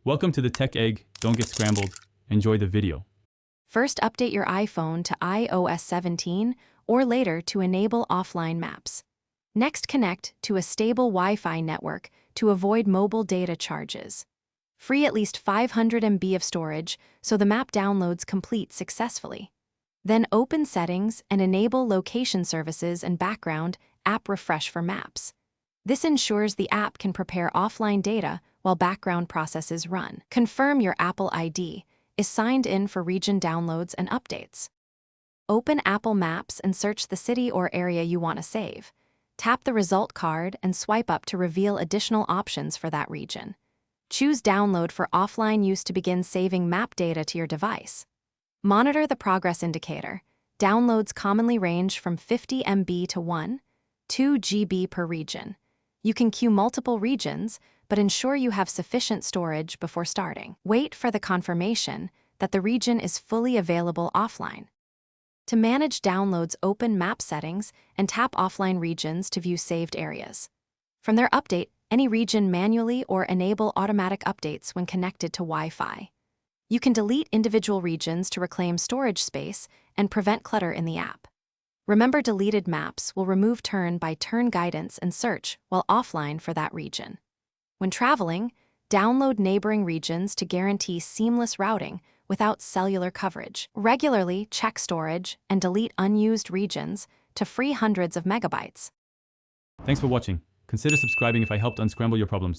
Welcome to the Tech Egg. Don't get scrambled. Enjoy the video. First, update your iPhone to iOS 17 or later to enable offline maps. Next, connect to a stable Wi-Fi network to avoid mobile data charges. Free at least 500 MB of storage so the map downloads complete successfully. Then open Settings and enable Location Services and Background App Refresh for maps. This ensures the app can prepare offline data while background processes run. Confirm your Apple ID is signed in for region downloads and updates. Open Apple Maps and search the city or area you want to save. Tap the result card and swipe up to reveal additional options for that region. Choose Download for offline use to begin saving map data to your device. Monitor the progress indicator. Downloads commonly range from 50 MB to 1-2 GB per region. You can queue multiple regions, but ensure you have sufficient storage before starting. Wait for the confirmation that the region is fully available offline. To manage downloads, open Map Settings and tap Offline Regions to view saved areas. From there, update any region manually or enable automatic updates when connected to Wi-Fi. You can delete individual regions to reclaim storage space and prevent clutter in the app. Remember, deleted maps will remove turn-by-turn guidance and search while offline for that region. When traveling, download neighboring regions to guarantee seamless routing without cellular coverage. Regularly check storage and delete unused regions to free hundreds of megabytes. Thanks for watching. Consider subscribing if I helped unscramble your problems.